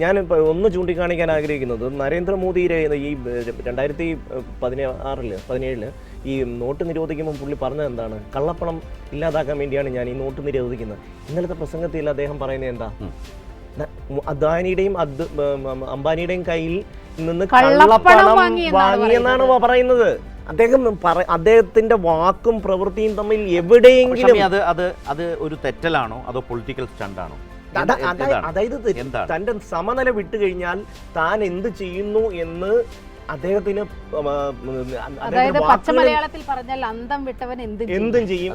ഞാനിപ്പോൾ ഒന്ന് ചൂണ്ടിക്കാണിക്കാൻ ആഗ്രഹിക്കുന്നത് നരേന്ദ്രമോദിയുടെ ഈ 2017 ഈ നോട്ട് നിരോധിക്കുമ്പോൾ പുള്ളി പറഞ്ഞത് എന്താണ്? കള്ളപ്പണം ഇല്ലാതാക്കാൻ വേണ്ടിയാണ് ഞാൻ ഈ നോട്ട് നിരോധിക്കുന്നത്. ഇന്നലത്തെ പ്രസംഗത്തിൽ അദ്ദേഹം പറയുന്നത് എന്താ? അദാനിയുടെയും അംബാനിയുടെയും കയ്യിൽ നിന്ന് കള്ളപ്പണം വാങ്ങിയെന്നാണ് പറയുന്നത്. അദ്ദേഹത്തിന്റെ വാക്കും പ്രവൃത്തിയും തമ്മിൽ എവിടെയെങ്കിലും അത് ഒരു തെറ്റലാണോ അതോ പൊളിറ്റിക്കൽ സ്റ്റണ്ടാണോ? അതായത് തന്റെ സമനില വിട്ടുകഴിഞ്ഞാൽ താൻ എന്ത് ചെയ്യുന്നു എന്ന് അദ്ദേഹത്തിന് മലയാളത്തിൽ പറഞ്ഞാൽ അന്തം വിട്ടവൻ എന്തും ചെയ്യും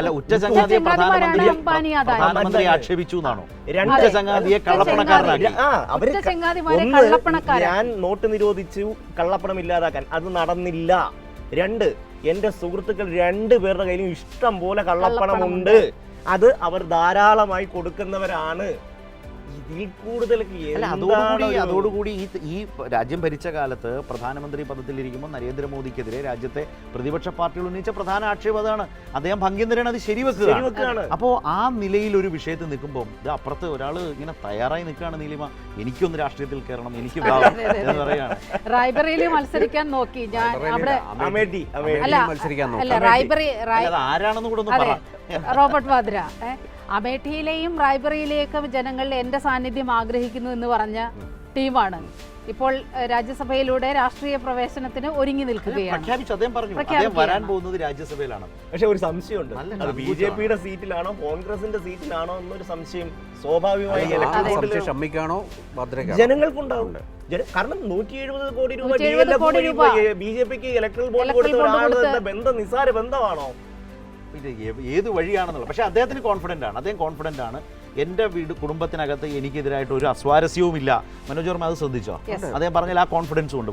അല്ല, ഉച്ചചങ്ങാതിയെ പ്രധാനമന്ത്രി ആക്ഷേപിച്ചു എന്നാണോ? ഉച്ചചങ്ങാതിയെ കള്ളപ്പണക്കാരനാക്കി. ഞാൻ നോട്ട് നിരോധിച്ചു കള്ളപ്പണം ഇല്ലാതാക്കാൻ, അത് നടന്നില്ല. 2, എന്റെ സുഹൃത്തുക്കൾ 2 പേരുടെ കയ്യിലും ഇഷ്ടം പോലെ കള്ളപ്പണമുണ്ട്. അത് അവർ ധാരാളമായി കൊടുക്കുന്നവരാണ്. ഇതിൽ കൂടുതൽ അതോടുകൂടി ഈ രാജ്യം ഭരിച്ച കാലത്ത് പ്രധാനമന്ത്രി പദത്തിലിരിക്കുമ്പോൾ നരേന്ദ്രമോദിക്കെതിരെ രാജ്യത്തെ പ്രതിപക്ഷ പാർട്ടികൾ ഉന്നയിച്ച പ്രധാന ആക്ഷേപം അതാണ്. അദ്ദേഹം ഭംഗ്യം അത് ശരിവെക്കുകയാണ്. അപ്പോൾ ആ നിലയിൽ ഒരു വിഷയത്തിൽ നിൽക്കുമ്പോൾ ഇത് അപ്പുറത്ത് ഒരാൾ ഇങ്ങനെ തയ്യാറായി നിൽക്കുകയാണ്. നീലിമ, എനിക്കൊന്ന് രാഷ്ട്രീയത്തിൽ കയറണം, എനിക്ക് എന്ന് പറയാണ്. റായ്ബറേലിയിൽ മത്സരിക്കാൻ നോക്കി ഞാൻ. ആരാണെന്ന് കൂടെ ഒന്ന് പറ. റോബർട്ട് വാദ്ര. അമേഠിയിലെയും റായ്ബറയിലെയൊക്കെ ജനങ്ങൾ എന്റെ സാന്നിധ്യം ആഗ്രഹിക്കുന്നു എന്ന് പറഞ്ഞ ടീമാണ് ഇപ്പോൾ രാജ്യസഭയിലൂടെ രാഷ്ട്രീയ പ്രവേശനത്തിന് ഒരുങ്ങി നിൽക്കുകയാണ്. വരാൻ പോകുന്നത് രാജ്യസഭയിലാണ്. പക്ഷെ ഒരു സംശയമുണ്ട്, അത് ബിജെപിയുടെ സീറ്റിലാണോ കോൺഗ്രസിന്റെ സീറ്റിലാണോ എന്നൊരു സംശയം സ്വാഭാവികമായി ജനങ്ങൾക്കുണ്ടാവും. കാരണം 170 കോടി രൂപ ബിജെപിക്ക് ഇലക്ട്രൽ ബോണ്ട് കൊടുത്ത ഒരാളുടെ ബന്ധം നിസ്സാര ബന്ധമാണോ? ഏത് വഴിയാണെന്നുള്ളത്. പക്ഷെ അദ്ദേഹത്തിന് കോൺഫിഡന്റ് ആണ്. എൻ്റെ കുടുംബത്തിനകത്ത് എനിക്കെതിരായിട്ട് ഒരു അസ്വാരസ്യവും ഇല്ല. മനോജ് വർമ്മ അത് ശ്രദ്ധിച്ചോ? അദ്ദേഹം പറഞ്ഞാൽ ആ കോൺഫിഡൻസും ഉണ്ട്.